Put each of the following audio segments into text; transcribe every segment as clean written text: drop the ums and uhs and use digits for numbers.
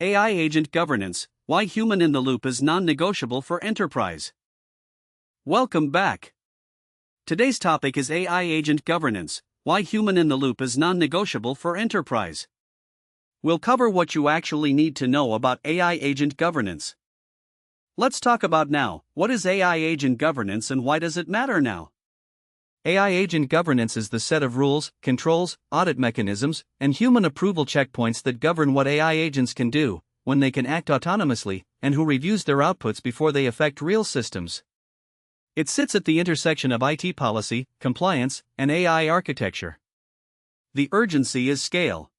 AI Agent Governance, Why Human in the Loop is Non-Negotiable for Enterprise. Welcome back. Today's topic is AI Agent Governance, Why Human in the Loop is Non-Negotiable for Enterprise. We'll cover what you actually need to know about AI Agent Governance. Let's talk about now, what is AI Agent Governance and why does it matter now? AI agent governance is the set of rules, controls, audit mechanisms, and human approval checkpoints that govern what AI agents can do, when they can act autonomously, and who reviews their outputs before they affect real systems. It sits at the intersection of IT policy, compliance, and AI architecture. The urgency is scale.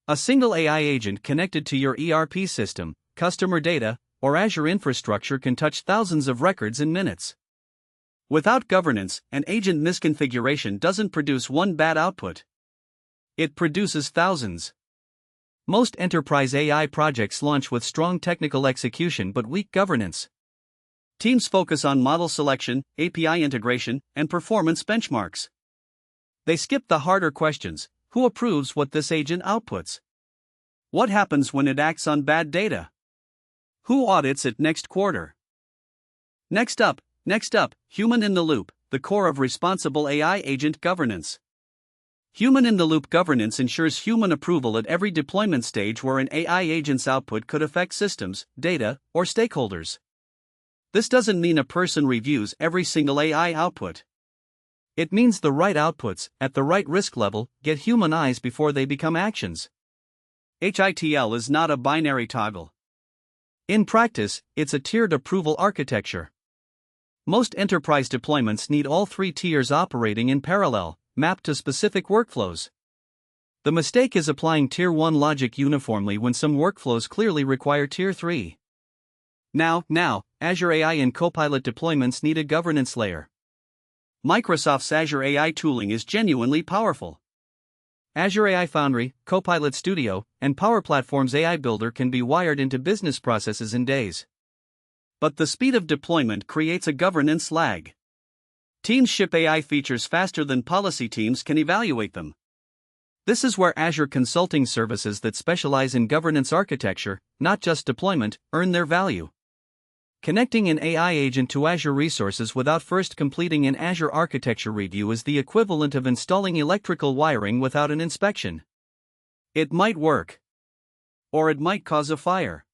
A single AI agent connected to your ERP system, customer data, or Azure infrastructure can touch thousands of records in minutes. Without governance, an agent misconfiguration doesn't produce one bad output. It produces thousands. Most enterprise AI projects launch with strong technical execution but weak governance. Teams focus on model selection, API integration, and performance benchmarks. They skip the harder questions: who approves what this agent outputs? What happens when it acts on bad data? Who audits it next quarter? Next up, human in the loop, the core of responsible AI agent governance. Human in the loop governance ensures human approval at every deployment stage where an AI agent's output could affect systems, data, or stakeholders. This doesn't mean a person reviews every single AI output. It means the right outputs, at the right risk level, get human eyes before they become actions. HITL is not a binary toggle. In practice, it's a tiered approval architecture. Most enterprise deployments need all three tiers operating in parallel, mapped to specific workflows. The mistake is applying Tier 1 logic uniformly when some workflows clearly require Tier 3. Now, Azure AI and Copilot deployments need a governance layer. Microsoft's Azure AI tooling is genuinely powerful. Azure AI Foundry, Copilot Studio, and Power Platform's AI Builder can be wired into business processes in days. But the speed of deployment creates a governance lag. Teams ship AI features faster than policy teams can evaluate them. This is where Azure consulting services that specialize in governance architecture, not just deployment, earn their value. Connecting an AI agent to Azure resources without first completing an Azure architecture review is the equivalent of installing electrical wiring without an inspection. It might work. Or it might cause a fire.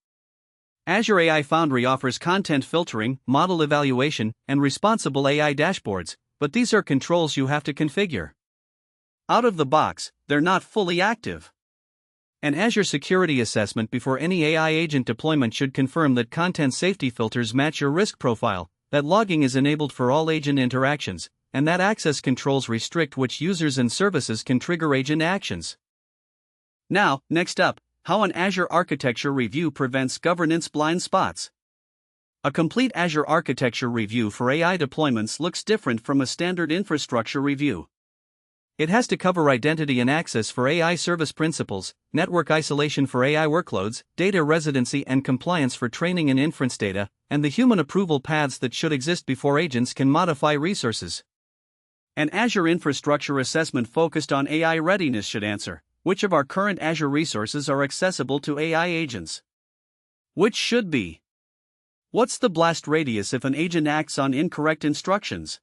Azure AI Foundry offers content filtering, model evaluation, and responsible AI dashboards, but these are controls you have to configure. Out of the box, they're not fully active. An Azure security assessment before any AI agent deployment should confirm that content safety filters match your risk profile, that logging is enabled for all agent interactions, and that access controls restrict which users and services can trigger agent actions. Now, next up, how an Azure architecture review prevents governance blind spots. A complete Azure architecture review for AI deployments looks different from a standard infrastructure review. It has to cover identity and access for AI service principals, network isolation for AI workloads, data residency and compliance for training and inference data, and the human approval paths that should exist before agents can modify resources. An Azure infrastructure assessment focused on AI readiness should answer: which of our current Azure resources are accessible to AI agents? Which should be? What's the blast radius if an agent acts on incorrect instructions?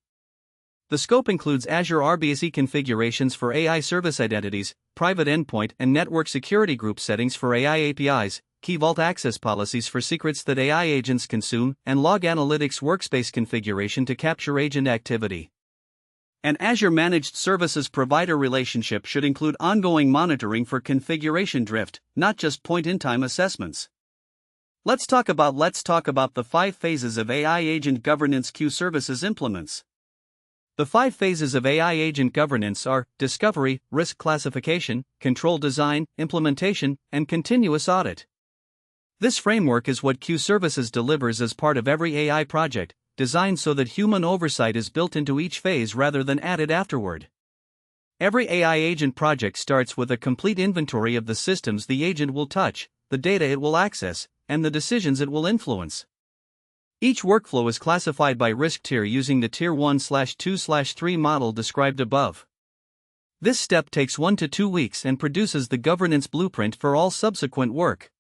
The scope includes Azure RBAC configurations for AI service identities, private endpoint and network security group settings for AI APIs, key vault access policies for secrets that AI agents consume, and log analytics workspace configuration to capture agent activity. An Azure Managed Services Provider relationship should include ongoing monitoring for configuration drift, not just point-in-time assessments. Let's talk about the 5 phases of AI agent governance Q Services implements. The 5 phases of AI agent governance are discovery, risk classification, control design, implementation, and continuous audit. This framework is what Q Services delivers as part of every AI project, designed so that human oversight is built into each phase rather than added afterward. Every AI agent project starts with a complete inventory of the systems the agent will touch, the data it will access, and the decisions it will influence. Each workflow is classified by risk tier using the Tier 1/2/3 model described above. This step takes 1 to 2 weeks and produces the governance blueprint for all subsequent work.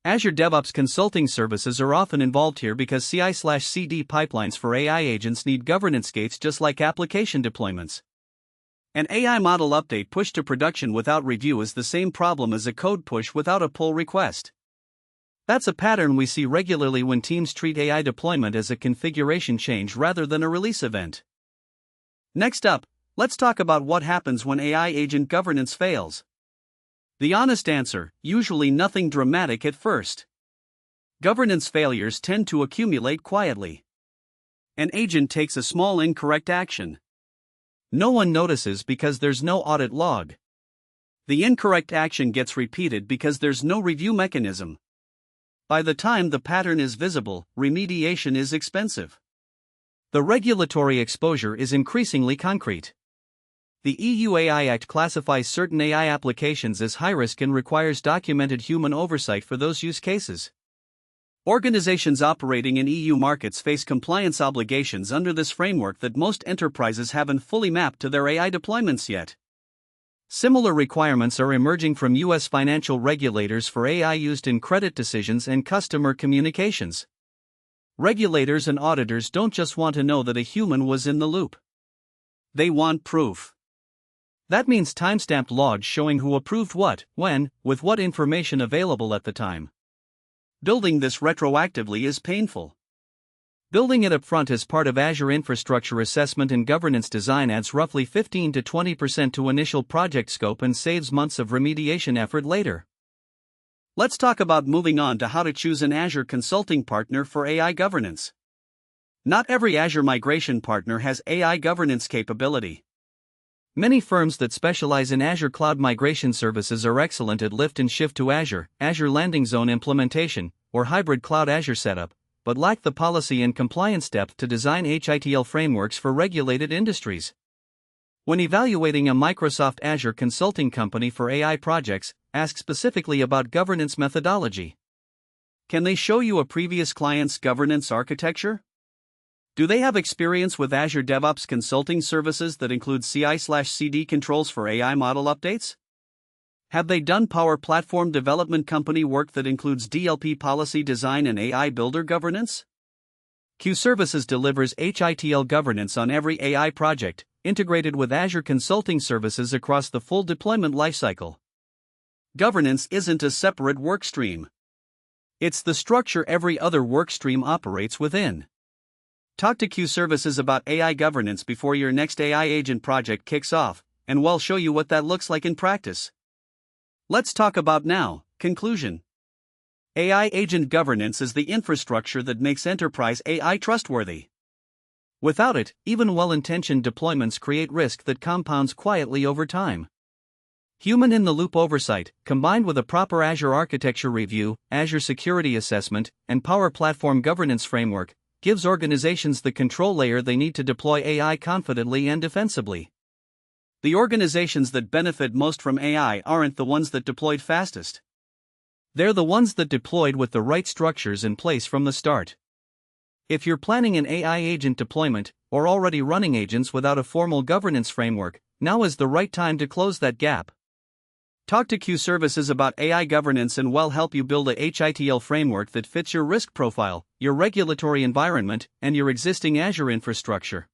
Azure DevOps consulting services are often involved here because CI/CD pipelines for AI agents need governance gates just like application deployments. An AI model update pushed to production without review is the same problem as a code push without a pull request. That's a pattern we see regularly when teams treat AI deployment as a configuration change rather than a release event. Next up, let's talk about what happens when AI agent governance fails. The honest answer: usually nothing dramatic at first. Governance failures tend to accumulate quietly. An agent takes a small incorrect action. No one notices because there's no audit log. The incorrect action gets repeated because there's no review mechanism. By the time the pattern is visible, remediation is expensive. The regulatory exposure is increasingly concrete. The EU AI Act classifies certain AI applications as high risk and requires documented human oversight for those use cases. Organizations operating in EU markets face compliance obligations under this framework that most enterprises haven't fully mapped to their AI deployments yet. Similar requirements are emerging from US financial regulators for AI used in credit decisions and customer communications. Regulators and auditors don't just want to know that a human was in the loop. They want proof. That means timestamped logs showing who approved what, when, with what information available at the time. Building this retroactively is painful. Building it upfront as part of Azure infrastructure assessment and governance design adds roughly 15 to 20% to initial project scope and saves months of remediation effort later. Let's talk about moving on to how to choose an Azure consulting partner for AI governance. Not every Azure migration partner has AI governance capability. Many firms that specialize in Azure cloud migration services are excellent at lift and shift to Azure, Azure landing zone implementation, or hybrid cloud Azure setup, but lack the policy and compliance depth to design HITL frameworks for regulated industries. When evaluating a Microsoft Azure consulting company for AI projects, ask specifically about governance methodology. Can they show you a previous client's governance architecture? Do they have experience with Azure DevOps consulting services that include CI/CD controls for AI model updates? Have they done Power Platform development company work that includes DLP policy design and AI builder governance? Q Services delivers HITL governance on every AI project, integrated with Azure consulting services across the full deployment lifecycle. Governance isn't a separate workstream. It's the structure every other workstream operates within. Talk to Q Services about AI governance before your next AI agent project kicks off, and we'll show you what that looks like in practice. Let's talk about now. Conclusion. AI agent governance is the infrastructure that makes enterprise AI trustworthy. Without it, even well-intentioned deployments create risk that compounds quietly over time. Human-in-the-loop oversight, combined with a proper Azure architecture review, Azure security assessment, and Power Platform governance framework, gives organizations the control layer they need to deploy AI confidently and defensibly. The organizations that benefit most from AI aren't the ones that deployed fastest. They're the ones that deployed with the right structures in place from the start. If you're planning an AI agent deployment, or already running agents without a formal governance framework, now is the right time to close that gap. Talk to Q Services about AI governance and we'll help you build a HITL framework that fits your risk profile, your regulatory environment, and your existing Azure infrastructure.